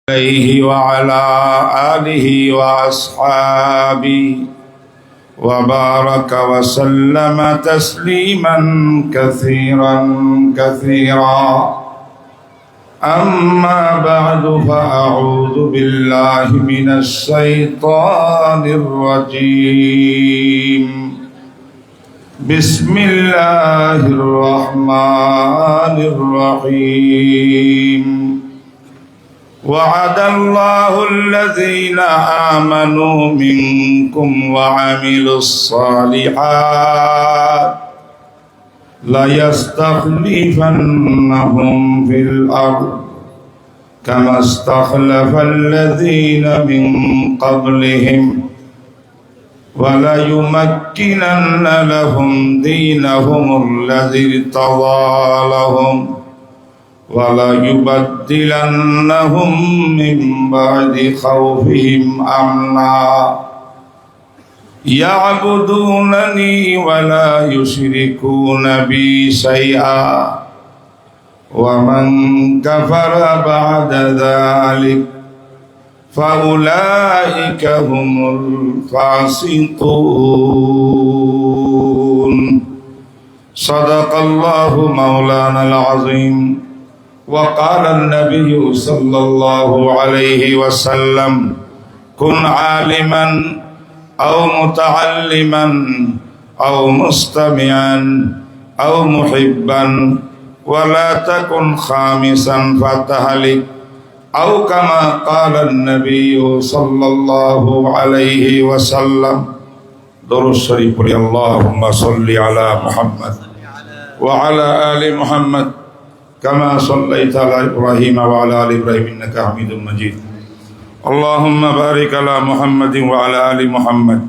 عليه وعلى آله وأصحابه وبارك وسلم تسليما كثيرا كثيرا. أما بعد فأعوذ بالله من الشيطان الرجيم. بسم الله الرحمن الرحيم. وعد الله الذين آمنوا منكم وعملوا الصالحات ليستخلفنهم في الأرض كما استخلف الذين من قبلهم وليمكنن لهم دينهم الذي ارتضى لهم وَلَيُبَدِّلَنَّهُمْ مِنْ بَعْدِ خَوْفِهِمْ أَمْنًا يَعْبُدُونَنِي وَلَا يُشْرِكُونَ بِي شَيْئًا وَمَنْ كَفَرَ بَعْدَ ذَلِكَ فَأُولَئِكَ هُمُ الْفَاسِقُونَ. صدق الله مولانا العظيم. وقال النبي صلى الله عليه وسلم كن عالما أو متعلما أو مستمعا أو محبا ولا تكن خامسا فتهلك أو كما قال النبي صلى الله عليه وسلم. درود شريف اللهم صل على محمد وعلى آل محمد كما صليت على إبراهيم وعلى آل إبراهيم إنك حميد مجيد. اللهم بارك على محمد وعلى آل محمد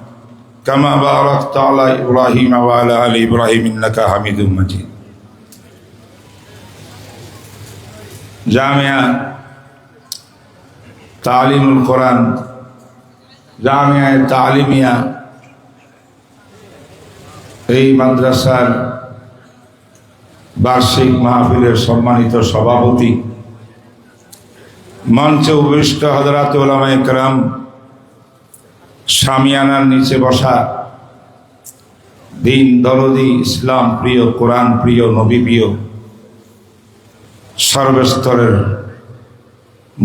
كما باركت على إبراهيم وعلى آل إبراهيم إنك حميد مجيد. জামিয়া তালিমুল কোরআন, জামিয়া তালিমিয়া, এই মাদ্রাসার বার্ষিক মাহফিলের সম্মানিত সভাপতি, মঞ্চে উপবিষ্ট হযরত উলামায়ে কেরাম, শামিয়ানার নিচে বসা দিন দরদি, ইসলাম প্রিয়, কোরআন প্রিয়, নবী প্রিয় সর্বস্তরের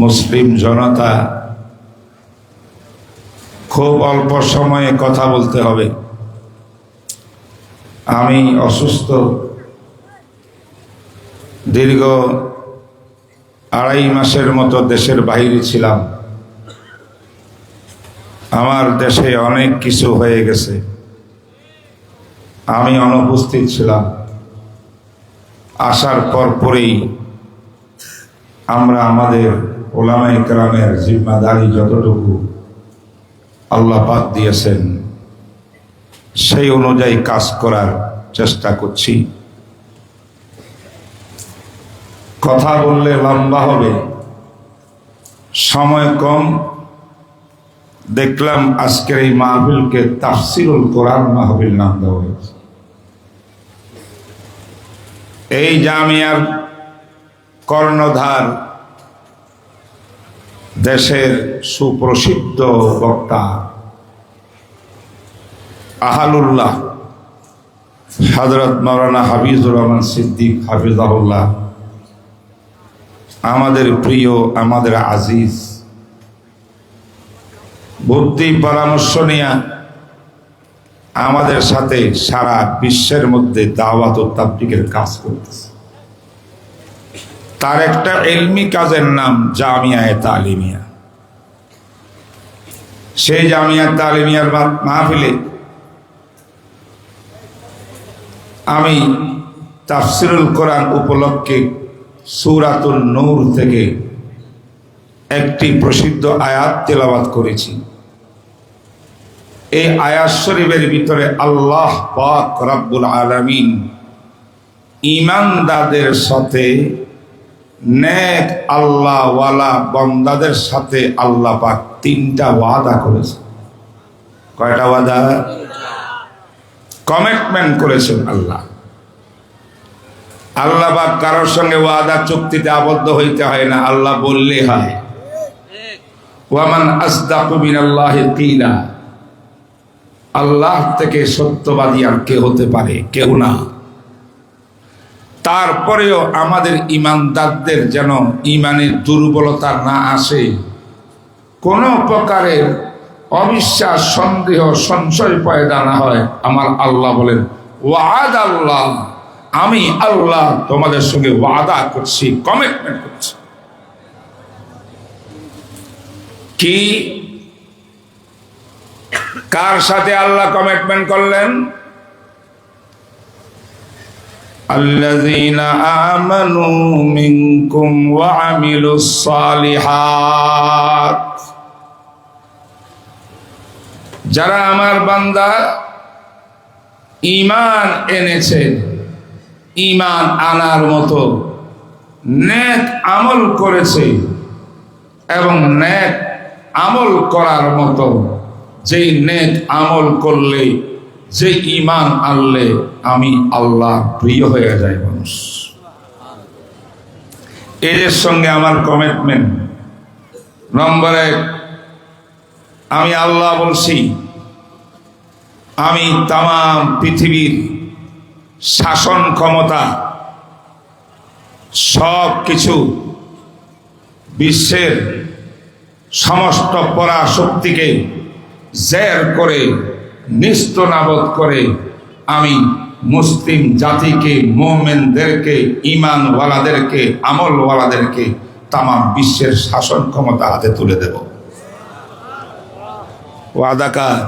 মুসলিম জনতা, খুব অল্প সময়ে কথা বলতে হবে। আমি অসুস্থ, দীর্ঘ 2.5 মাসের মতো দেশের বাইরে ছিলাম। আমার দেশে অনেক কিছু হয়ে গেছে, আমি অনুপস্থিত ছিলাম। আসার পরেই আমরা আমাদের উলামায়ে কেরামের জিম্মাদারি যতটুকু আল্লাহ পাক দিয়েছেন সেই অনুযায়ী কাজ করার চেষ্টা করছি। কথা বললে লম্বা হবে, সময় কম। দেখলাম আজকের এই মাহফিলকে তাফসিরুল কোরআন মাহফিল নাম দেওয়া হয়েছে। এই জামিয়ার কর্ণধার, দেশের সুপ্রসিদ্ধ বক্তা আহালুল্লাহ হযরত মাওলানা হাফিজুর রহমান সিদ্দিক হাফিজাহুল্লাহ, আমাদের প্রিয়, আমাদের আজিজ, বুদ্ধি পরামর্শ নিয়ে আমাদের সাথে সারা বিশ্বের মধ্যে দাওয়াত ও তাবলীগের কাজ করতেছে। তার একটা ইলমি কাজের নাম জামিয়ায়ে তালিমিয়া। সেই জামিয়া তালিমিয়ার মাহফিলে আমি তাফসিরুল কোরআন উপলক্ষে সূরাতুন নূর থেকে একটি প্রসিদ্ধ আয়াত তেলাওয়াত করেছি। এই আয়াত শরীফের ভিতরে আল্লাহ পাক রব্বুল আলামিন ঈমানদারদের সাথে, নেক আল্লাহওয়ালা বান্দাদের সাথে আল্লাহ পাক 3টা ওয়াদা করেছে। কয়টা ওয়াদা? কমিটমেন্ট করেছেন আল্লাহ। আল্লাহ পাক কারোর সঙ্গে ওয়াদা চুক্তিতে আবদ্ধ হইতে হয় না, আল্লাহ বললে হয়। ওয়ামান আসদাকু মিনাল্লাহি কিলা, আল্লাহ থেকে সত্যবাদী আর কে হতে পারে? কেউ না। তারপরেও আমাদের ইমানদারদের যেন ইমানের দুর্বলতা না আসে, কোন প্রকারের অবিশ্বাস, সন্দেহ, সংশয় পয়দা না হয়। আমার আল্লাহ বলেন, ওয়াদ আল্লাহ, আমি আল্লাহ তোমাদের সঙ্গে ওয়াদা করছি, কমিটমেন্ট করছি। কি, কার সাথে আল্লাহ কমিটমেন্ট করলেন? আল্লাযীনা আমানু মিনকুম ওয়া আমিলুস সালিহাত, যারা আমার বান্দা ঈমান এনেছে, ঈমান আনার মতো নেক আমল করেছে, এবং নেক আমল করার মতো, যেই নেক আমল করলে, যে ঈমান আনলে আমি আল্লাহ প্রিয় হয়ে যায় মানুষ। এদের সঙ্গে আমার কমিটমেন্ট। নম্বর 1, আমি আল্লাহ বলছি, আমি তামাম পৃথিবীর শাসন ক্ষমতা, সব কিছু, বিশ্বের সমস্ত পরাশক্তিকে জের করে, নিস্তনাবদ করে আমি মুসলিম জাতিকে, মুমিনদেরকে, ঈমানওয়ালাদেরকে, আমলওয়ালাদেরকে তামাম বিশ্বের শাসন ক্ষমতা হাতে তুলে দেব। ওয়াদা কার?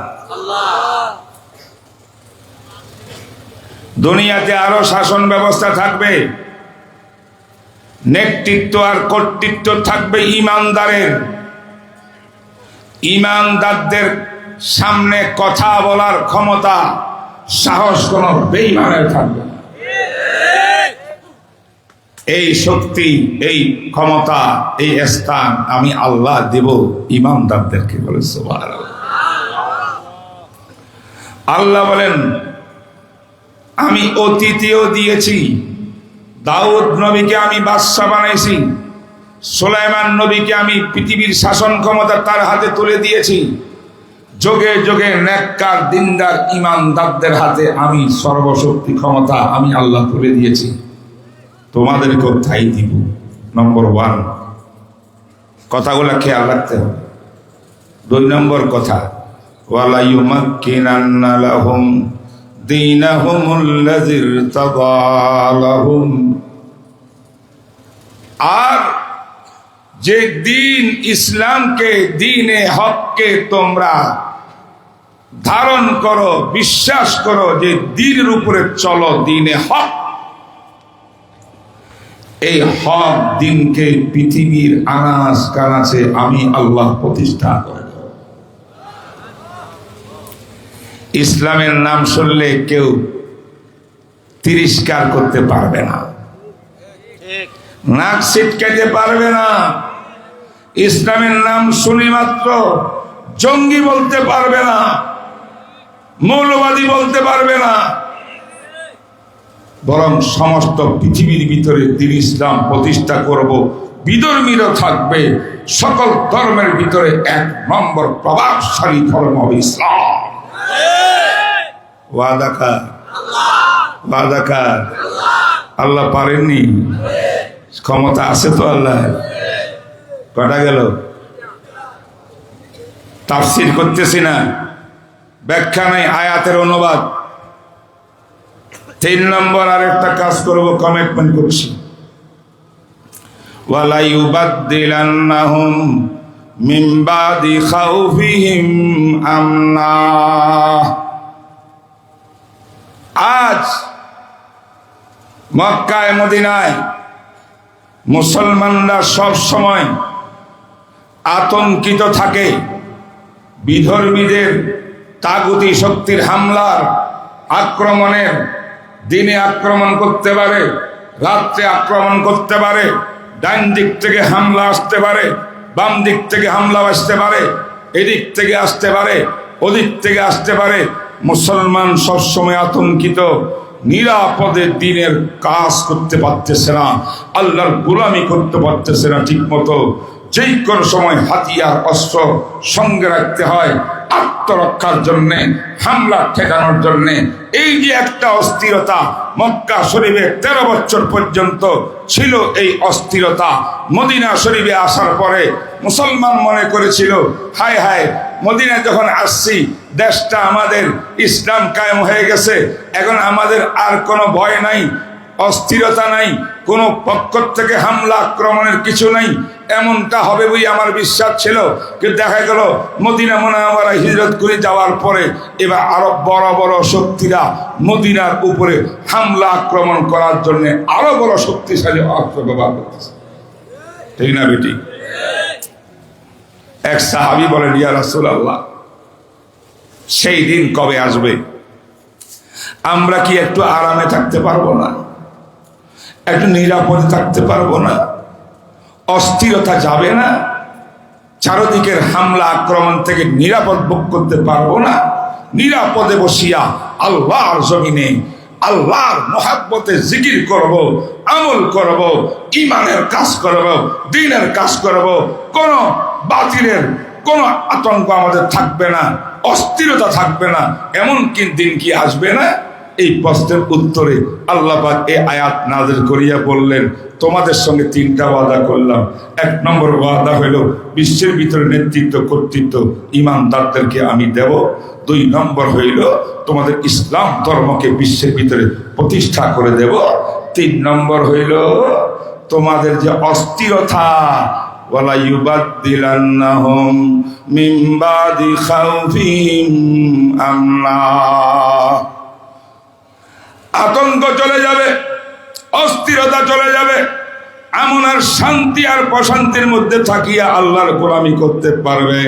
দুনিয়াতে আরো শাসন ব্যবস্থা থাকবে, নেতৃত্ব আর কর্তৃত্ব থাকবে ঈমানদারের। ঈমানদারদের সামনে কথা বলার ক্ষমতা, সাহস কোন বেঈমানের থাকবে না। এই শক্তি, এই ক্ষমতা, এই স্থান আমি আল্লাহ দেব ঈমানদারদেরকে। বলে সুবহানাল্লাহ। আল্লাহ বলেন, আমি অতীতেও দিয়েছি। দাউদ নবীকে আমি বাদশা বানাইছি, সুলাইমান নবীকে আমি পৃথিবীর শাসন ক্ষমতা তার হাতে তুলে দিয়েছি। যোগে যোগে নেককার, দিনদার, ঈমানদারদের হাতে আমি সর্বশক্তি ক্ষমতা আমি আল্লাহ তুলে দিয়েছি। তোমাদেরকেও তাই দিব। নম্বর 1, কথাগুলা খেয়াল রাখতে হবে। 2 নম্বর কথা, ওয়ালা ইউমাক্কিনান্না লাহুম দীনাহুমুল্লাযী ইরতাদা লাহুম, আর যে দিন ইসলামকে, দ্বীনে হককে তোমরা ধারণ করো, বিশ্বাস করো, যে দ্বীনের উপরে চলো, দ্বীনে হক, এই হক দিনকে পৃথিবীর আনাচ কানাচে আমি আল্লাহ প্রতিষ্ঠা করব। ইসলামের নাম শুনলে কেউ তিরস্কার করতে পারবে না, নাক ছিটকাতে পারবে না। ইসলামের নাম শুনি মাত্র জঙ্গি বলতে পারবে না, মৌলবাদী বলতে পারবে না, বরং সমস্ত পৃথিবীর ভিতরে দিন ইসলাম প্রতিষ্ঠা করব। বিধর্মীরা থাকবে, সকল ধর্মের ভিতরে 1 নম্বর প্রভাবশালী ধর্ম হবে ইসলাম। ওয়াদা কার? ওয়াদা কার? আল্লাহ পারেননি? ক্ষমতা আছে তো আল্লাহ। কটা গেল? তাফসীর করতেছি না, ব্যাখ্যা নাই, আয়াতের অনুবাদ। 3 নম্বর আরেকটা কাজ করব, কমিটমেন্ট করছি। ওয়ালা ইউবাদদিলান্নাহুম মিন বাদি খাউফিহিম আমনা। আজ মক্কায় মদিনায় মুসলমানরা সব সময় আতঙ্কিত থাকে বিধর্মীদের তাগুতি শক্তির হামলার, আক্রমণের। দিনে আক্রমণ করতে পারে, রাত্রে আক্রমণ করতে পারে, ডান দিক থেকে হামলা আসতে পারে, বাম দিক থেকে হামলা আসতে পারে, এদিক থেকে আসতে পারে, ওদিক থেকে আসতে পারে। মুসলমান সবসময় আতঙ্কিত, নিরাপদে দিনের কাজ করতে পারতেছে না, আল্লাহর গোলামি করতে পারতেছে না ঠিক মতো। যেই কোন সময় হাতিয়ার অস্ত্র সঙ্গে রাখতে হয় আত্মরক্ষার জন্যে, হামলা ঠেকানোর জন্যে। এই যে একটা অস্থিরতা মক্কা শরীফে 13 বছর পর্যন্ত ছিল, এই অস্থিরতা মদিনা শরীফে আসার পরে মুসলমান মনে করেছিল হায় হায় মদিনায় যখন আসছি দেশটা আমাদের ইসলাম কায়েম হয়ে গেছে, এখন আমাদের আর কোনো ভয় নাই, অস্থিরতা নাই, কোনো পক্ষ থেকে হামলা আক্রমণের কিছু নাই। এমনটা হবে বই আমার বিশ্বাস ছিল, কিন্তু দেখা গেল মদিনা মুনাওয়ারা হিজরত করে যাওয়ার পরে এবার আরো বড় বড় শক্তিরা মদিনার উপরে হামলা আক্রমণ করার জন্য আরো বড় শক্তিশালী অস্ত্র ব্যবহার করতেছে। ঠিক না বেটি? এক সাহাবী বলেন, ইয়া রাসূলুল্লাহ, সেই দিন কবে আসবে? আমরা কি একটু আরামে থাকতে পারবো না? একটু নিরাপদে থাকতে পারবো না? অস্থিরতা যাবে না? চারদিকের হামলা আক্রমণ থেকে নিরাপদ ভোগ করতে পারবো না? নিরাপদে বসিয়া আল্লাহর জমিনে আল্লাহর মহাব্বতে জিকির করব, আমল করব, ইমানের কাজ করব, দ্বীনের কাজ করব, কোন বাতিলের কোন আতঙ্ক আমাদের থাকবে না, অস্থিরতা থাকবে না, এমন কি দিন কি আসবে না? এই প্রশ্নের উত্তরে আল্লাহ পাক এই আয়াত নাযিল করিয়া বললেন, তোমাদের সঙ্গে 3টা ওয়াদা করলাম। 1 নম্বর ওয়াদা হইল বিশ্বের ভিতরে নেতৃত্ব কর্তৃত্ব ইমানদারদেরকে আমি দেব। 2 নম্বর হইল তোমাদের ইসলাম ধর্মকে বিশ্বের ভিতরে প্রতিষ্ঠা করে দেব। 3 নম্বর হইল তোমাদের যে অস্থিরতা ওয়ালা ইউবাদদিলান্নাহুম মিন বাদি খাউফিহিম আমনা, আতঙ্ক চলে যাবে, অস্থিরতা চলে যাবে, এমন আর শান্তি আর প্রশান্তির মধ্যে থাকিয়া আল্লাহর গোলামি করতে পারবে।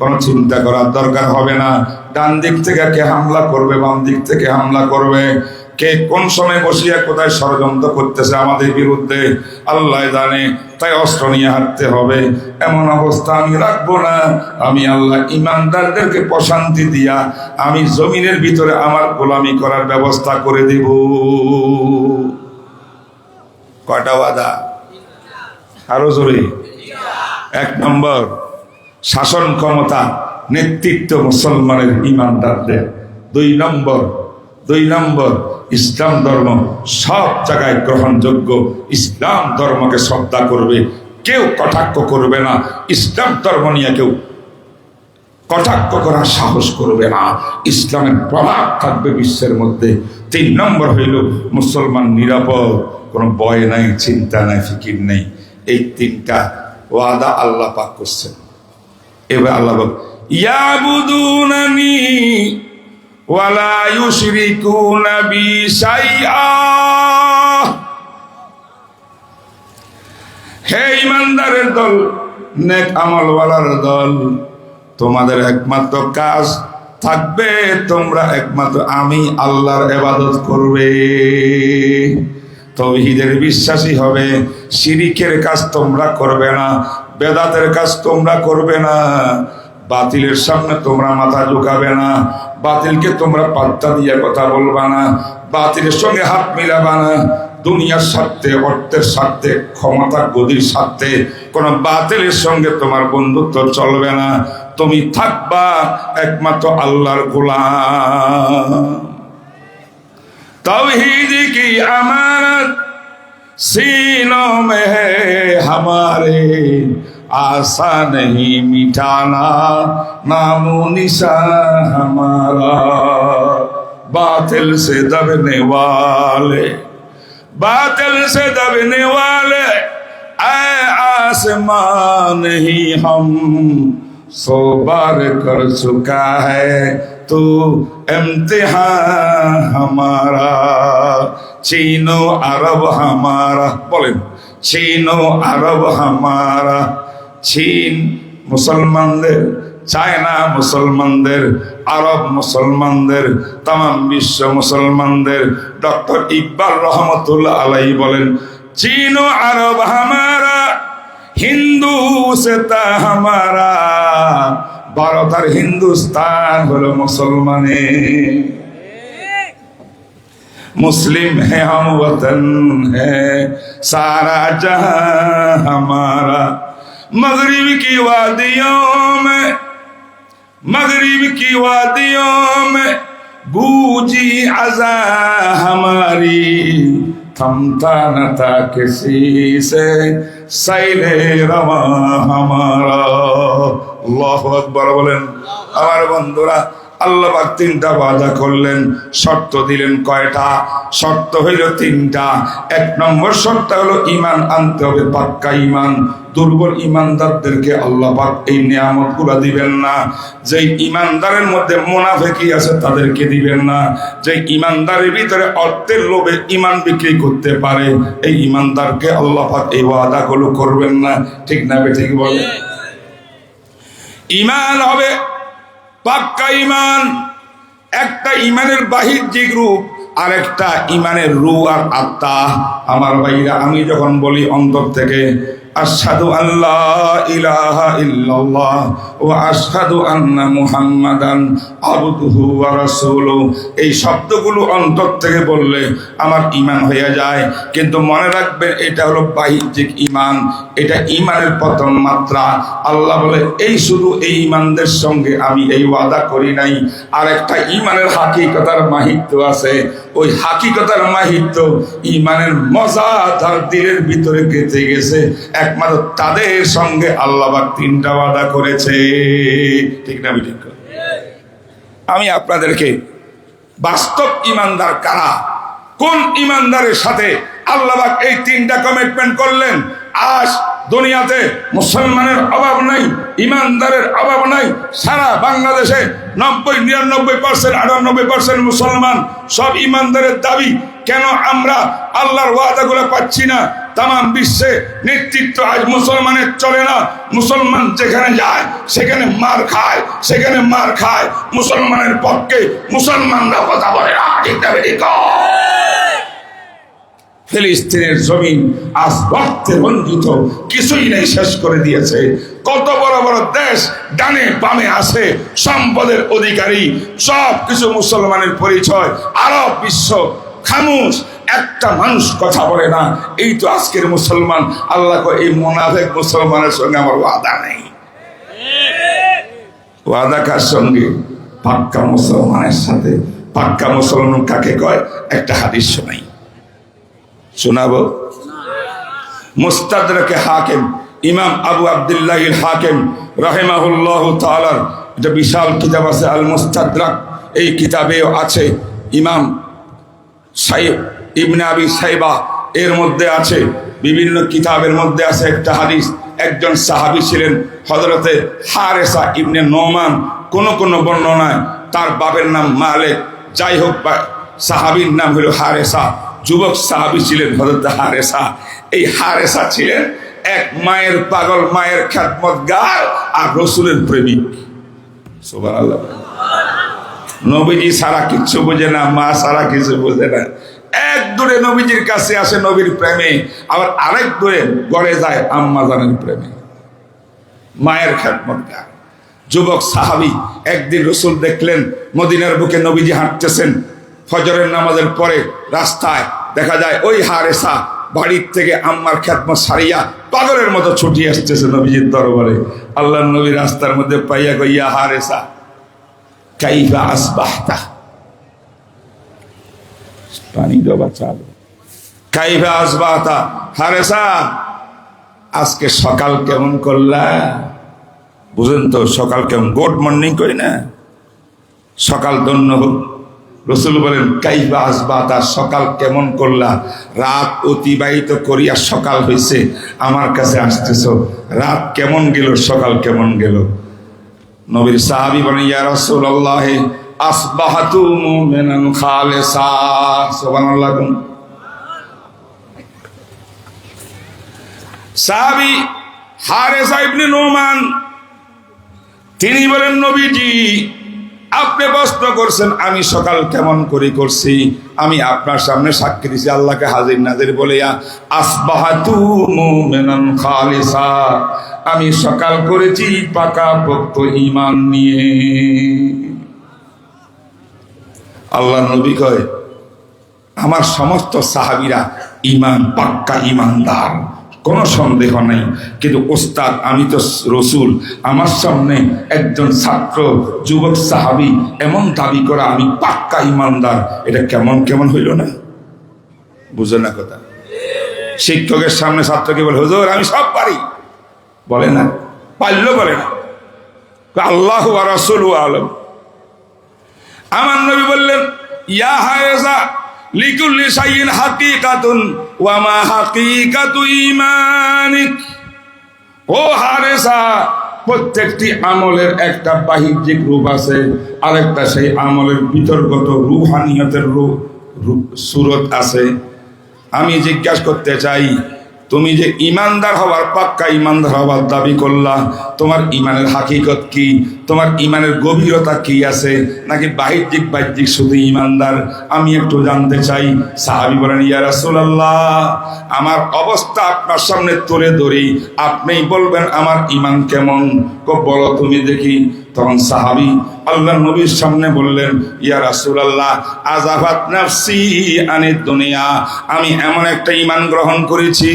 কোনো চিন্তা করার দরকার হবে না ডান দিক থেকে কে হামলা করবে, বাম দিক থেকে হামলা করবে, কে কোন সময় বসিয়া কোথায় ষড়যন্ত্র করতেছে আমাদের বিরুদ্ধে আল্লাহ জানে। তাই অস্ত্র নিয়ে হাঁটতে হবে, এমন অবস্থা আমি রাখবো না। আমি আল্লাহ ইমানদারদেরকে প্রশান্তি দিয়া আমি জমিনের ভিতরে আমার গোলামি করার ব্যবস্থা করে দেব। কয়টা ওয়াদা? আরো জোরে। 1 নম্বর শাসন ক্ষমতা নেতৃত্ব মুসলমানের ইমানদারদের। 2 নম্বর ইসলাম ধর্ম সব জায়গায় গ্রহণযোগ্য, ইসলাম ধর্মকে শ্রদ্ধা করবে, কেউ কটাক্ষ করবে না, ইসলাম ধর্ম নিয়ে কেউ কটাক্ষ করার সাহস করবে না, ইসলামের প্রভাব থাকবে বিশ্বের মধ্যে। 3 নম্বর হইল মুসলমান নিরাপদ, কোনো ভয় নাই, চিন্তা নাই, ফিকির নেই। এই 3টা ওয়াদা আল্লাহ পাক করছেন। এবার আল্লাহ পাক ইয়াবুদুনানি ওয়ালা ইউশরিকুনা বি শাইআ, হে ইমানদারের দল, নেক আমলওয়ালার দল, তোমাদের একমাত্র কাজ থাকবে তোমরা একমাত্র আমি আল্লাহর ইবাদত করবে, তাওহীদের বিশ্বাসী হবে, শিরিকের কাজ তোমরা করবে না, বেদাতের কাজ তোমরা করবে না, বাতিলের সামনে তোমরা মাথা ঝুঁকাবে না, বাতিলকে তোমরা পাত্তা দিয়ে কথা বলবা না, বাতিলের সঙ্গে হাত মিলাবা না। দুনিয়ার স্বার্থে, অর্থের স্বার্থে, ক্ষমতা গদির স্বার্থে কোন বাতিলের সঙ্গে তোমার বন্ধুত্ব চলবে না। তুমি থাকবা একমাত্র আল্লাহর গোলাম। तौहीद की अमानत सीनों में है हमारे, आशा नहीं मिटाना नामो निशान हमारा, बातिल से दबने वाले, बातिल से दबने वाले ऐ आसमान ही हम 100 बार कर चुका है तो इम्तिहान हमारा, चीनो अरब हमारा, बोलें चीनो अरब हमारा, चीन मुसलमानদের, চায়না মুসলমানদের, আরব মুসলমানদের, तमाम বিশ্ব মুসলমানদের। ডক্টর ইকবাল রহমতুল্লাহ আলাইহি বলেন, चीनो अरब हमारा, हिंदू से ता हमारा, भारत और हिंदुस्तान हलो मुसलमाने, मुस्लिम है हम वतन है सारा जहां हमारा, मगरिब की वादियों में गूंजी अज़ा हमारी, थमता न था किसी से सैले रवा हमारा। अल्लाहु আকবার বলেন। আমার বন্ধুরা, আল্লাহ পাক তিনটা ওয়াদা করলেন, শর্ত দিলেন কয়টা? শর্ত হইল তিনটা। এক নম্বর শর্ত হলো ঈমান আনতে হবে, পাক্কা ঈমান। দুর্বল ঈমানদারদেরকে আল্লাহ পাক এই নিয়ামতগুলো দিবেন না। যেই ঈমানদারের মধ্যে মুনাফিকি আছে তাদেরকে দিবেন না। যে ঈমানদারের ভিতরে অর্থের লোভে ঈমান বিক্রি করতে পারে, এই ঈমানদারকে আল্লাহ পাক এই ওয়াদাগুলো করবেন না। ঠিক না ঠিক বলে? ঈমান হবে পাক্কা ঈমান। একটা ঈমানের বাহ্যিক রূপ, আর একটা ঈমানের রূহ আর আত্মা। আমার ভাইরা, আমি যখন বলি অন্তর থেকে আশহাদু আল্লা ইলাহা ইল্লাল্লাহ ওয়া আশহাদু আন্না মুহাম্মাদান আবদুহু ওয়া রাসূলুহু, এই শব্দগুলো অন্তর থেকে বললে আমার ঈমান হয়ে যায়। কিন্তু মনে রাখবেন, এটা হলো বাহ্যিক ঈমান, এটা ঈমানের প্রথম মাত্রা। আল্লাহ বলে, এই শুধু এই ঈমানদের সঙ্গে আমি এই ওয়াদা করি নাই, আর একটা ঈমানের হাকিকতার মাহিত্য আছে। ওই হাকিকতার মাহিত্য ঈমানের মজা তার দিলের ভিতরে গেঁথে গেছে। একমাত্র তাদের সঙ্গে আল্লাহ পাক তিনটা ওয়াদা করেছে। ঠিক না ঠিক? আমি আপনাদেরকে বাস্তব ঈমানদার কারা, কোন ঈমানদারের সাথে আল্লাহ পাক এই তিনটা কমিটমেন্ট করলেন। আজ দুনিয়াতে মুসলমানের অভাব নাই, ঈমানদারের অভাব নাই। সারা বাংলাদেশে 90-99% 98% মুসলমান, সব ঈমানদারের দাবি। কেন আমরা আল্লাহর ওয়াদাগুলো পাচ্ছি না? তামাম বিশ্বে নেতৃত্ব আজ মুসলমানের চলে না। মুসলমান যেখানে যায় সেখানে মার খায়, সেখানে মার খায়। মুসলমানের পক্ষে মুসলমানরা কথা বলে না। ঠিক না ঠিক? ফিলিস্তিনের জমিন আজ রক্তে রঞ্জিত, কিছুই নেই, শেষ করে দিয়েছে। কত বড় বড় দেশ ডানে বামে আছে, সম্পদের অধিকারী, সব কিছু মুসলমানের পরিচয়। আরব বিশ্ব খামোশ, একটা মানুষ কথা বলে না। এই তো আজকের মুসলমান। আল্লাহ কয়, এই মুনাফিক মুসলমানের সঙ্গে আমার ওয়াদা নেই। ওয়াদা কার সঙ্গে? পাক্কা মুসলমানের সাথে। পাক্কা মুসলমান কাকে কয়? একটা হাদিস শোনাই, শোনাবো। মুস্তাদরাকে হাকিম, ইমাম আবু আব্দুল্লাহ হাকিম রাহিমাহুল্লাহ তাআলার একটা বিশাল কিতাব আছে, আল মুস্তাদরাক। এই কিতাবেও আছে ইমাম ইবনে আবি শাইবা, এর মধ্যে আছে বিভিন্ন কিতাবের মধ্যে আছে একটা হাদিস। একজন সাহাবী ছিলেন হযরতে হারেসা ইবনে নোমান। কোন কোন বর্ণনায় তার বাবার নাম মালিক। যাই হোক, সাহাবীর নাম হলো হারেসা। যুবক সাহাবী ছিলেন হযরত হারেসা। এই হারেসা ছিলেন এক মায়ের পাগল, মায়ের খেদমতগার আর রাসূলের প্রেমিক। সুবহানাল্লাহ। নবীজি সারা কিছু বোঝে না, মা সারা কিছু বোঝে না। এক দূরে নবীজির কাছে আসে নবীর প্রেমে, আবার আরেক দূরে গড়ে যায় আম্মা জানের প্রেমে, মায়ের খেদমতগার। যুবক সাহাবী একদিন রাসূল দেখলেন মদিনার বুকে নবীজি হাঁটতেছেন। ফজরের নামাজের পরে রাস্তায় দেখা যায় ওই হারেসা বাড়ির থেকে আম্মার খেদমত সারিয়া পাগলের মতো ছুটি আসতেছে নবীজির দরবারে। আল্লাহর নবী রাস্তার মধ্যে পাইয়া কইয়া, হারেসা কাইফা আসবাহতা, পানি দেওয়া চালু, কাইফা আসবাহতা, হারেসা আজকে সকাল কেমন করলা? বুঝেন তো সকাল কেমন? গুড মর্নিং কই না, সকাল ধন্য হোক। রাসূল বলেন, কাইফা আসবাহতা, সকাল কেমন করলা? রাত অতিবাহিত করিয়া সকাল হইছে, আমার কাছে আসতেছ, রাত কেমন গেল, সকাল কেমন গেল? নবীর সাহাবী বলেন, ইয়া রাসূলুল্লাহ আসবাহতু মুমিনান খালিসা। সুবহানাল্লাহ। সাহাবী হারেসা ইবনে নোমান তিনি বলেন, নবীজি আপনি প্রশ্ন করছেন আমি সকাল কেমন করে করছি, আমি আপনার সামনে সাক্ষী দিছি, আল্লাহকে হাজির নাজির বলিয়া, আসবাহাতু মুমিনান খালিসা, আমি সকাল করেছি পাকাপোক্ত ঈমান নিয়ে। আল্লাহ নবী কয়, আমার সমস্ত সাহাবীরা ঈমান পাক্কা ঈমানদার, কোনো সন্দেহ নেই। কিন্তু ওস্তাদ আমি তো রসুল, আমার সামনে একজন ছাত্র যুবক সাহাবী এমন দাবি করা আমি পাক্কা ইমানদার, এটা কেমন কেমন হইল না? বুঝে না কথা? শিক্ষকের সামনে ছাত্রকে বলে হুজুর আমি সব পারি, বলে না, পারল বলে না, আল্লাহু ওয়া রাসূলুহু আলাম। আমার নবী বললেন ইয়া হায়জা লিকুল্লি শাইইন হাকিকাতুন ওয়া মা হাকিকাতু ঈমানিক। ও হারেসা, প্রত্যেকটি আমলের একটা বাহ্যিক রূপ আছে, আরেকটা সেই আমলের ভিতরগত রূহানিয়তের সুরত আছে। আমি জিজ্ঞাসা করতে চাই, তুমি যে ইমানদার হওয়ার পাক্কা ইমানদার হওয়ার দাবি করলা, তোমার ইমানের হাকিকত কি? তোমার ইমানের গভীরতা কি আছে? নাকি বাহ্যিক শুধু ইমানদার? আমি একটু জানতে চাই। সাহাবী বলেন ইয়া রাসূলুল্লাহ, আমার অবস্থা আপনার সামনে তুলে ধরি, আপনিই বলবেন আমার ইমান কেমন। বলো তুমি দেখি। তখন সাহাবী আল্লাহর নবীর সামনে বললেন ইয়া রাসূলুল্লাহ আযাফাত নাফসি আনিদ দুনিয়া, আমি এমন একটা ঈমান গ্রহণ করেছি,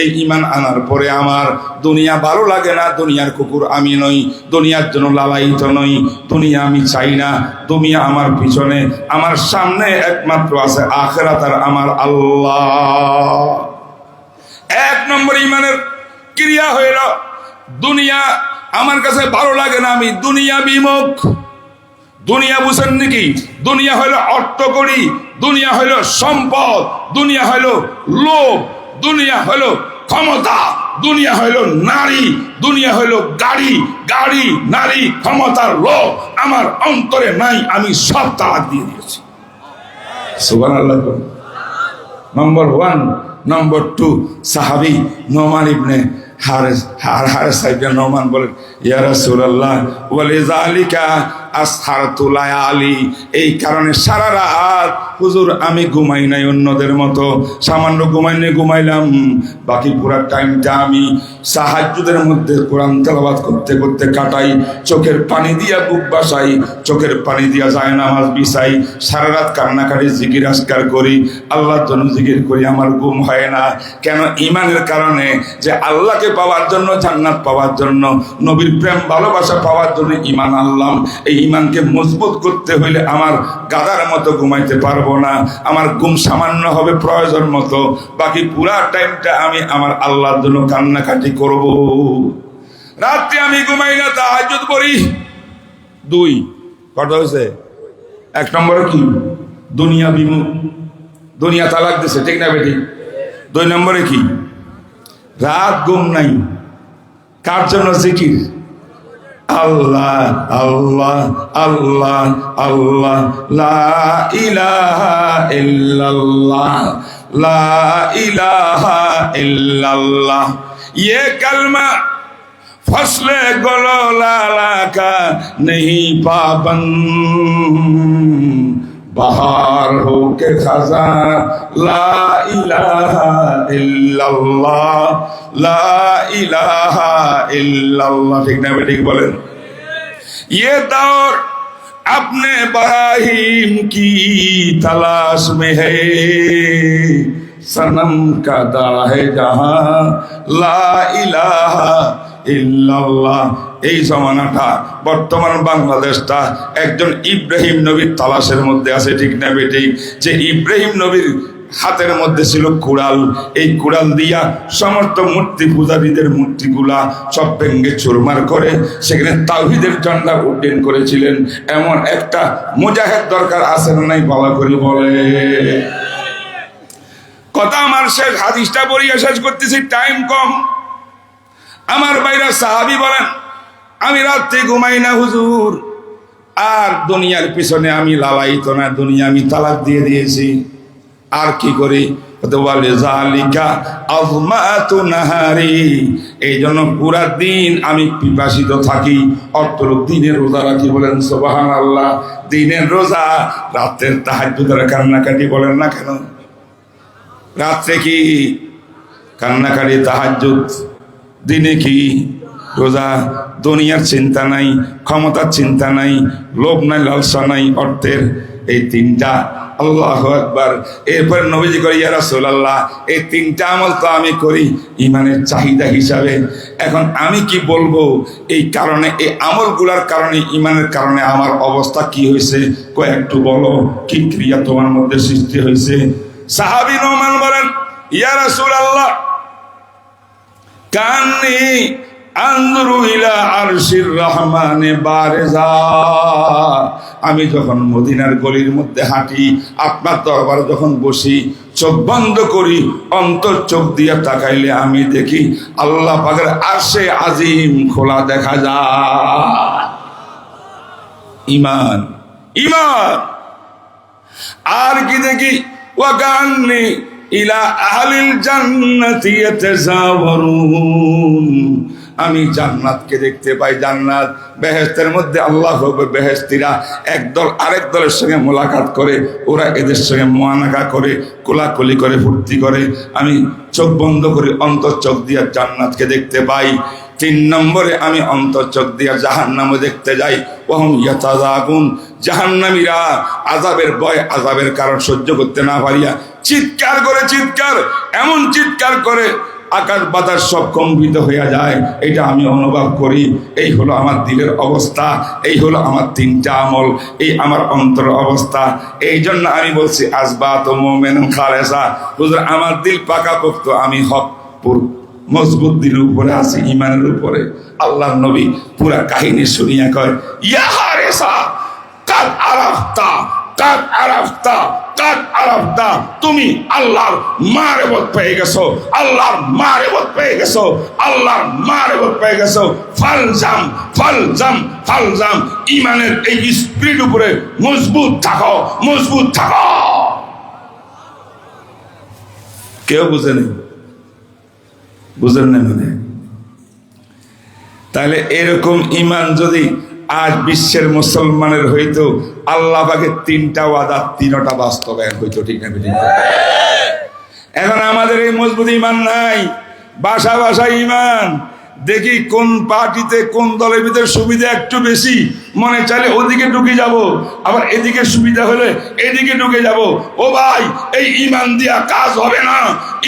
এই ঈমান আনার পরে আমার দুনিয়া ভালো লাগে না। দুনিয়ার কুকুর আমি নই, দুনিয়ার জন্য লালায়িত নই, দুনিয়া আমি চাই না। দুনিয়া আমার পিছনে, আমার সামনে একমাত্র আছে আখিরাত আর আমার আল্লাহ। এক নম্বর ঈমানের ক্রিয়া হইল দুনিয়া আমার কাছে ভালো লাগে না, আমি দুনিয়া বিমুখ। দুনিয়া বুঝেন নাকি? দুনিয়া হইল অর্থকড়ি, দুনিয়া হইল সম্পদ, দুনিয়া হইল লোভ, দুনিয়া হইল ক্ষমতা, দুনিয়া হইল নারী, দুনিয়া হইল গাড়ি, গাড়ি নারী ক্ষমতার লোভ আমার অন্তরে নাই, আমি সব তালাক দিয়ে দিয়েছি। সুবহানাল্লাহ। নম্বর 1। নম্বর 2, সাহাবী নোমান ইবনে হারেস সাহেব নোমান বলেন ইয়া রাসূলুল্লাহ ওয়ালিযালিকা আসহারতু লায়ালি, এই কারণে সারা রাত হুজুর আমি ঘুমাই নাই অন্যদের মতো, সামান্য ঘুমাইলাম, বাকি পুরো টাইমটা আমি তাহাজ্জুদের মধ্যে কোরআন তেলাওয়াত করতে করতে কাটাই। চোখের পানি দিয়া বুক বাসাই, চোখের পানি দিয়া যায় নামাজ বিছাই, সারা রাত কান্নাকাটি জিকির আজকার করি, আল্লাহর জন্য জিকির করি, আমার ঘুম হয় না। কেন? ঈমানের কারণে, যে আল্লাহকে পাওয়ার জন্য, জান্নাত পাওয়ার জন্য, নবীর প্রেম ভালোবাসা পাওয়ার জন্য ঈমান আনলাম। এই ঈমানকে মজবুত করতে হইলে আমার গাধার মতো ঘুমাইতে পারবো না, আমার ঘুম সামান্য হবে প্রয়োজন মতো, বাকি পুরা টাইমটা আমি আমার আল্লাহর জন্য কান্নাকাটি করব। রাত্রে আমি ঘুমাই না, তাহাজ্জুদ পড়ি। 2 কথা হয়েছে। 1 নম্বরে কি? দুনিয়া বিমুখ, দুনিয়া তালাক দিছে, ঠিক না বেটি? 2 নম্বরে কি? রাত ঘুম নাই। কার জন্য জিকির? আল্লাহ আল্লাহ আল্লাহ আল্লাহ, লা ইলাহা ইল্লাল্লাহ, লা ইলাহা ইল্লাল্লাহ। ये कलमा फसले गलो लाला का नहीं पाबंद, बहार हो के खजा, ला इलाहा इल्लल्लाह, ला इलाहा इल्लल्लाह। ठीक ना बेटी बोलें? ये दौर अपने इब्राहिम की तलाश में है, सनम का दा है जहां, ला इलाहा ইল্লাল্লাহ। এই জমানাটা, বর্তমান বাংলাদেশটা একজন ইব্রাহিম নবীর তালাশের মধ্যে আছে, ঠিক না বেটি? যে ইব্রাহিম নবীর হাতের মধ্যে ছিল কুড়াল, এই কুড়াল দিয়া সমস্ত মূর্তি পূজারীদের মূর্তিগুলা সব ভেঙ্গে চুরমার করে সেখানে তাওহীদের ঝান্ডা উড্ডীন করেছিলেন। এমন একটা মুজাহিদ দরকার আছে না নাই? বাবা করে বলে কথা। আমার শেষ হাদিসটা পড়িয়ে শেষ করতেছি, টাইম কম। আমার ভাইরা সাহাবী বলেন আমি রাত্রে ঘুমাই না হুজুর, আর দুনিয়ার পিছনে আমি লালায়িত না, দুনিয়া আমি তালাক দিয়ে দিয়েছি। আর কি করি? এই জন্য পুরা দিন আমি পিপাসিত থাকি, অর্থলোক দিনের রোজা রাখি। বলেন সুবহানাল্লাহ। দিনের রোজা, রাতের তাহাজ্জুদের কান্নাকাটি। বলেন না কেন? রাত্রে কি কান্নাকাটি, তাহাজ্জুদ, দিনে কি রোজা। দুনিয়ার চিন্তা নাই, ক্ষমতার চিন্তা নাই, লোভ নাই, লালসা নাই, অর্থের। এই তিনটা। আল্লাহু আকবার। এরপরে নবীজি করে, ইয়া রাসূলুল্লাহ, এই তিনটা আমল তো আমি করি ইমানের চাহিদা হিসাবে, এখন আমি কি বলবো এই কারণে, এই আমলগুলার কারণে, ইমানের কারণে আমার অবস্থা কি হয়েছে, একটু বলো, কি ক্রিয়া তোমার মধ্যে সৃষ্টি হয়েছে? সাহাবী নোমান বলেন, ইয়া রাসূলুল্লাহ, কান্নি আনজুরু ইলা আরশির রহমানে বারিজা, আমি যখন মদিনার গলির মধ্যে হাঁটি, আপনার দরবারে যখন বসি, চোখ বন্ধ করি, অন্তর চোখ দিয়ে তাকাইলে আমি দেখি আল্লাহ পাকের আরশে আজিম খোলা দেখা যায়। ঈমান, ঈমান। আর কি দেখি? ওয়া কান্নি ইলা আহলিল জান্নাতি ইয়াতাযাওয়ারুন, আমি জান্নাতকে দেখতে পাই। জান্নাত, বেহেশতের মধ্যে আল্লাহ বেহেশতিরা একদল আরেক দলের সঙ্গে মোলাকাত করে, ওরা এদের সঙ্গে মুআনাকা করে, কোলাকুলি করে, ফুর্তি করে। আমি চোখ বন্ধ করে অন্তর চোখ দিয়ে জান্নাতকে দেখতে পাই। 3 নম্বরে আমি অন্তর চোখ দিয়ে জাহান্নামও দেখতে যাই। ওয়াহুম ইয়াতাযাগুন, জাহান্নামীরা আযাবের ভয়, আযাবের কারণ সহ্য করতে না পারিয়া চিৎকার করে, চিৎকার, এমন চিৎকার করে আকাশ বাতাস সব কম্পিত হয়ে যায়। এটা আমি অনুভব করি। এই হলো আমার দিলের অবস্থা, এই হলো আমার 3টা আমল, এই আমার অন্তর অবস্থা। এই জন্য আমি বলছি আসবাত মুমিনুন খালেসা, হুজুর আমার দিল পাকাপোক্ত, আমি হক মজবুত দিলের উপরে আছি, ইমানের উপরে। আল্লাহর নবী পুরা কাহিনী শুনিয়া কয়, ইয়া হারেসা কাদ আরাফতা, কাদ আরাফতা, কাদ আরাফতা, তুমি আল্লাহর মারিফত পেয়ে গেছো, আল্লাহর মারিফত পেয়ে গেছো, আল্লাহর মারিফত পেয়ে গেছো। ফালজাম, ফালজাম, ফালজাম, ইমানের এই স্পিরিট উপরে মজবুত থাকো, মজবুত থাকো। কেউ বুঝে নেই, বুঝেন না মানে? তাহলে এরকম ইমান যদি আজ বিশ্বের মুসলমানের হইতো, আল্লাহ পাকে 3টা ওয়াদা 3টা বাস্তবায়ন হইতো, ঠিক না? এখন আমাদের এই মজবুত ইমান নাই, বাসা বাসা ইমান। দেখি কোন পার্টিতে, কোন দলের ভিতরে সুবিধা একটু বেশি, মনে চাইলে ওদিকে ঢুকে যাব, আবার এদিকে সুবিধা হলে এদিকে ঢুকে যাব। ও ভাই, এই ইমান দিয়া কাজ হবে না।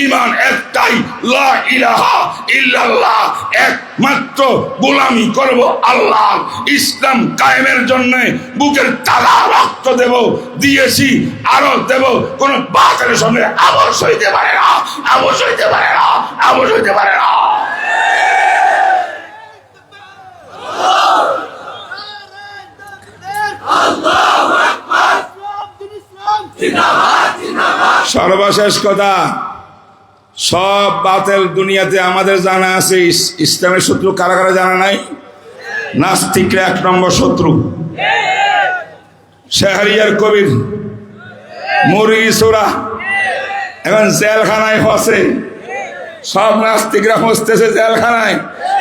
ইমান একটাই, লা ইলাহা ইল্লাল্লাহ, একমাত্র গোলামি করব আল্লাহ। ইসলাম কায়েমের জন্য বুকের তালা রক্ত দেব, দিয়েছি, আরো দেব। কোন বাতিলের সামনে আবশ হইতে পারে না, আবশ হইতে পারে না, আবশ হইতে পারে না। সর্বশেষ কথা, সব বাতিল দুনিয়াতে আমাদের জানা আছে। ইসলামের শত্রু কারা কারা জানা নাই? নাস্তিকরা 1 নম্বর শত্রু, শাহরিয়ার কবির, মুরগি চোরা, এখন জেলখানায় ফসে। সব নাস্তিকরা ফসতেছে জেলখানায়,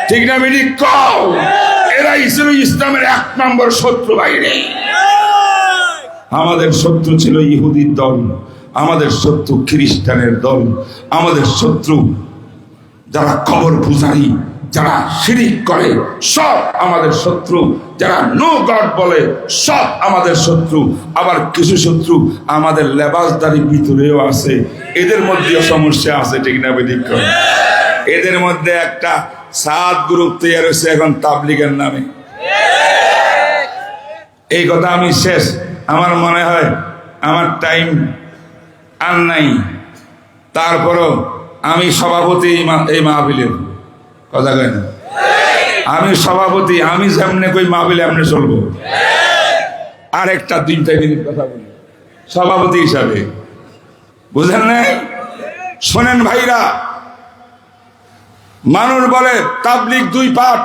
ঠিক না বেটি? কও, এরা ইসলামের 1 নম্বর শত্রু বাইরে। আমাদের শত্রু ছিল ইহুদির দল, আমাদের শত্রু খ্রিস্টানের দল, আমাদের শত্রু যারা কবর পূজারী, যারা শিরিক করে, সব আমাদের শত্রু। যারা নো গড বলে, সব আমাদের শত্রু। আবার কিছু শত্রু আমাদের লেবাসদারি ভিতরেও আছে, এদের মধ্যেও সমস্যা আছে, ঠিক না বেঠিক? এদের মধ্যে একটা 7 গ্রুপ তৈরি হয়েছে এখন তাবলিগের নামে। এই কথা আমি শেষ, আমার মনে হয় আমার টাইম আর নাই। তারপরও আমি সভাপতি এই মাহফিলের, কথা কয় না? আমি সভাপতি, আমি যেমনে কই মাহফিলে এমনি চলবো। আর একটা 2 মিনিট কথা বলি সভাপতি হিসাবে, বুঝেন নাই? শোনেন ভাইরা, মানুষ বলে তাবলিগ 2 পার্ট,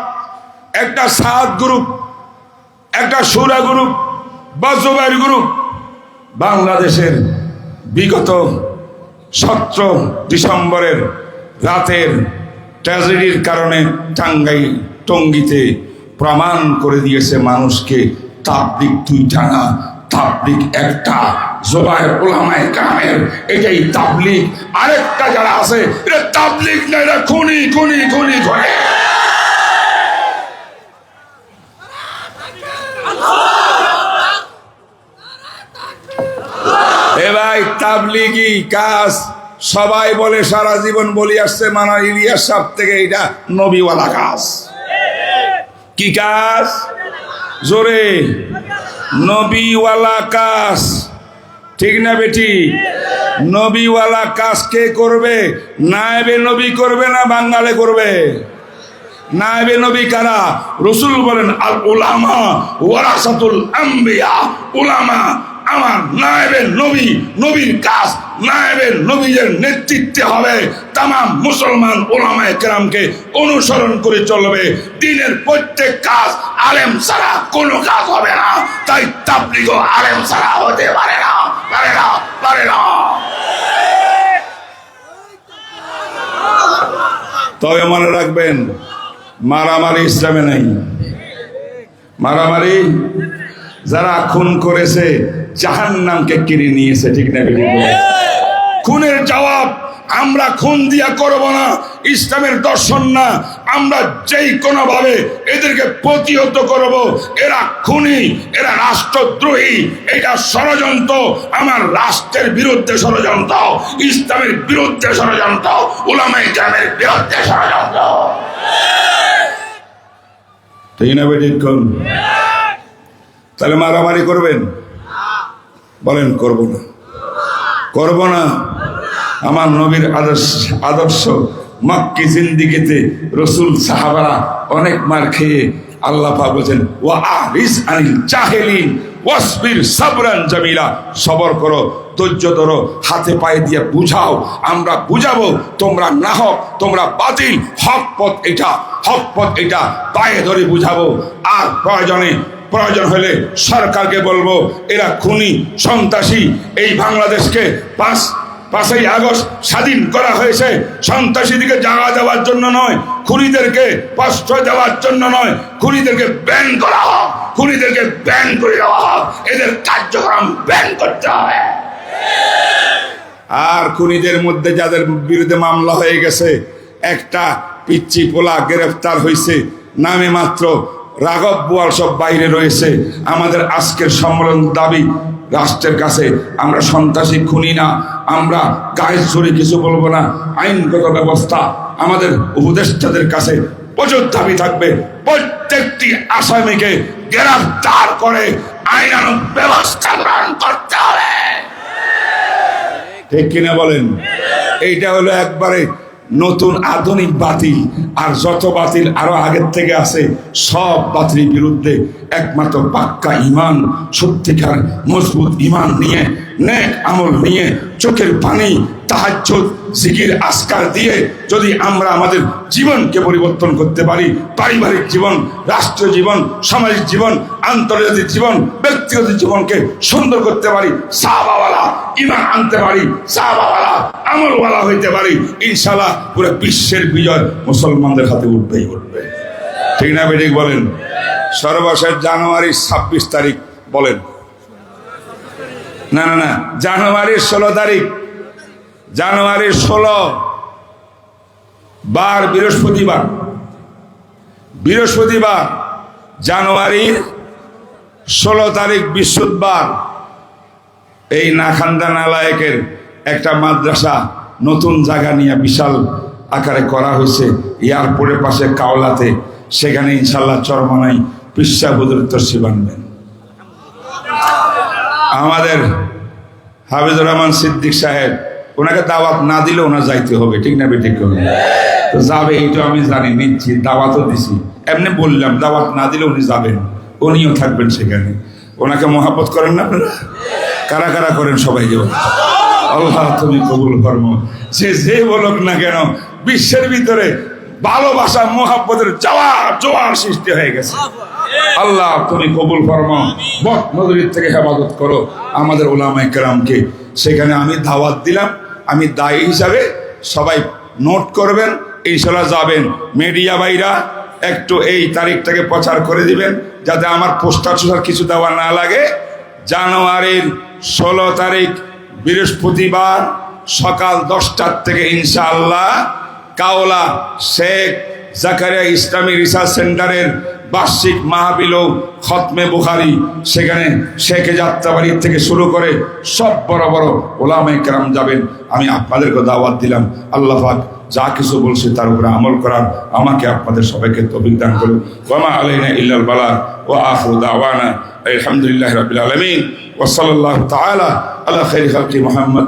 একটা 7 গ্রুপ, একটা সুরা গ্রুপ বা জুবাইর গ্রুপ। বাংলাদেশের বিগত 17 ডিসেম্বরের রাতের ট্র্যাজেডির কারণে টঙ্গীতে প্রমাণ করে দিয়েছে মানুষকে, তাবলিগ 2টা না, তাবলিগ একটা। জুবাইর উলামায়ে কেরামের এটাই তাবলিগ। আরেকটা যারা আছে এটা তাবলিগ না, এটা খুনি খুনি খুনি করে। তাবলিগি কাজ সবাই বলে, সারা জীবন বলি আসছে মানা ইলিয়াস সাহেব থেকে, এটা নবীওয়ালা কাজ। কি কাজ? জোরে, নবীওয়ালা কাজ। ঠিক না বেটি? নবীওয়ালা কাজ কে করবে? নায়েবে নবী করবে না বাঙালে করবে? নায়েবে নবী কারা? রাসূল বলেন আল উলামা ওয়ারাসাতুল আম্বিয়া। উলামা আমার নায়েবে নবী, নবীর কাজ নায়েবে নবীর নেতৃত্বে হবে। তামাম মুসলমান উলামায়ে কেরামকে অনুসরণ করে চলবে। দ্বীনের প্রত্যেক কাজ আলেম ছাড়া কোনো কাজ হবে না। তাই তাবলীগও আলেম ছাড়া হতে পারে না, পারে না, পারে না। তবে মনে রাখবেন, মারামারি ইসলামে নাই। মারামারি যারা খুন করেছে জাহান্নামকে কিনে নিয়েছে। ঠিক না? খুনের জবাব আমরা খুন দিয়া করব না, ইসলামের দর্শন না। আমরা যেই কোনো ভাবে এদেরকে প্রতিহত করব। এরা খুনি, এরা রাষ্ট্রদ্রোহী, এটা ষড়যন্ত্র। আমার রাষ্ট্রের বিরুদ্ধে ষড়যন্ত্র, ইসলামের বিরুদ্ধে ষড়যন্ত্র, উলামায়ে কেরামের বিরুদ্ধে ষড়যন্ত্র। ঠিক না বেঠিক? তাহলে মারামারি করবেন? বলেন করব না, করব না। আমার নবীর আদর্শ মক্কি জিন্দিগিতে রাসূল সাহাবারা অনেক মার খেয়ে আল্লাহ পাক বলেন ওয়া আরিস আনিল জাহিলিন ওয়াসবির সাবরান জামিলা। সবর করো, ধৈর্য ধরো, হাতে পায়ে দিয়ে বুঝাও। আমরা বুঝাবো, তোমরা না হক, তোমরা বাতিল, হক পথ এটা, হক পথ এটা, পায়ে ধরে বুঝাবো। আর প্রয়োজন হলে সরকারকে বলবো এরা খুনি, সন্ত্রাসী। এই বাংলাদেশকে 5ই আগস্ট স্বাধীন করা হয়েছে সন্ত্রাসীদেরকে জায়গা দেওয়ার জন্য নয়, খুনিদেরকে প্রশ্রয় দেওয়ার জন্য নয়। খুনিদেরকে ব্যান করা হোক, খুনিদেরকে ব্যান করে দেওয়া হোক। এদের কার্যক্রম ব্যান করতে হবে। আর খুনিদের মধ্যে যাদের বিরুদ্ধে মামলা হয়ে গেছে, একটা পিচ্চি পোলা গ্রেফতার হয়েছে, নামে মাত্র রাঘব বোয়াল, সব বাইরে রয়েছে। আমাদের আজকের সম্মেলন দাবি রাষ্ট্রের কাছে, আমরা সন্ত্রাসী খুনি না, আমরা গায়ে জোরে কিছু বলবো না। আইনগত ব্যবস্থা আমাদের উপদেষ্টাদের কাছে প্রচুর দাবি থাকবে। প্রত্যেকটি আসামিকে গ্রেফতার করে আইনানুগ ব্যবস্থা গ্রহণ করতে হবে। ঠিক কিনা বলেন? এইটা হলো একবারে নতুন আধুনিক বাতিল। আর যত বাতিল আরো আগের থেকে আছে, সব বাতিলের বিরুদ্ধে একমাত্র পাক্কা ঈমান, সত্যিকার মজবুত ঈমান নিয়ে, নেক আমল নিয়ে, চোখের পানি, তাহাজ্জুদ, জিকির, আজকার দিয়ে যদি আমরা আমাদের জীবনকে পরিবর্তন করতে পারি, পারিবারিক জীবন, রাষ্ট্রীয় জীবন, সামাজিক জীবন, আন্তর্জাতিক জীবন, ব্যক্তিগত জীবনকে সুন্দর করতে পারি, সাহাবাওয়ালা ঈমান আনতে পারি, সাহাবাওয়ালা আমলওয়ালা হইতে পারি, ইনশাআল্লাহ পুরো বিশ্বের বিজয় মুসলমানদের হাতে উঠবেই উঠবে। ঠিক না বেঠিক বলেন? সর্বশেষ জানুয়ারির 26 তারিখ বলেন, না না না, জানুয়ারির 16 তারিখ, জানুয়ারির 16 বার বৃহস্পতিবার, বৃহস্পতিবার জানুয়ারির 16 তারিখ বৃহস্পতিবার, এই নাখান্দা নালায়েকের একটা মাদ্রাসা নতুন জায়গা নিয়ে বিশাল আকারে করা হয়েছে এয়ারপোর্টের পাশে কাওলাতে। সেখানে ইনশাল্লাহ চরমনাই পিসা হুজুর তরসি বানবেন। আমাদের হাফিজুর রহমান সিদ্দিক সাহেব, ওনাকে দাওয়াত না দিলে ওনার যাইতে হবে। ঠিক না বেঠিক? তো যাবে, এইটা আমি জানি, নিচ্ছি, দাওয়াতও দিছি। এমনি বললাম দাওয়াত না দিলে উনি যাবেন, উনিও থাকবেন সেখানে। ওনাকে মহাব্বত করেন না আপনারা? কারা কারা করেন? সবাই যাবেন। আল্লাহ তুমি কবুল ফরমাও। যে বলুক না কেন, বিশ্বের ভিতরে ভালোবাসা মহাব্বতের জোয়ার সৃষ্টি হয়ে গেছে। আল্লাহ তুমি কবুল ফরমাও, বদ নজরির থেকে হেফাজত করো আমাদের উলামায়ে কেরামকে। সেখানে আমি দাওয়াত দিলাম, আমি দায়ী হিসাবে, সবাই নোট করবেন, ইনশাআল্লাহ যাবেন। মিডিয়া ভাইরা একটু এই তারিখটাকে প্রচার করে দিবেন, যাতে আমার পোস্টার কিছু দেওয়া না লাগে। জানুয়ারির 16 তারিখ বৃহস্পতিবার সকাল 10টার থেকে ইনশাআল্লাহ কাওলা শেখ জাকারিয়া ইসলামী রিসার্চ সেন্টারের বার্ষিক মাহফিল ও খতমে বুখারী, সেখানে শেখে যাত্রাবাড়ি থেকে শুরু করে সব বড় বড় ওলামায়ে কেরাম যাবেন। আমি আপনাদেরকে দাওয়াত দিলাম। আল্লাহ পাক যা কিছু বলছে তার উপরে আমল করার আমাকে আপনাদের সবাইকে তৌফিক দান করুন। ওয়া মা আলাইনা ইল্লাল বালাগ ওয়া আখিরু দাওয়ানা আলহামদুলিল্লাহি রাব্বিল আলামিন ওয়া সাল্লাল্লাহু তাআলা আলা খাইরি খালকি মুহাম্মদ।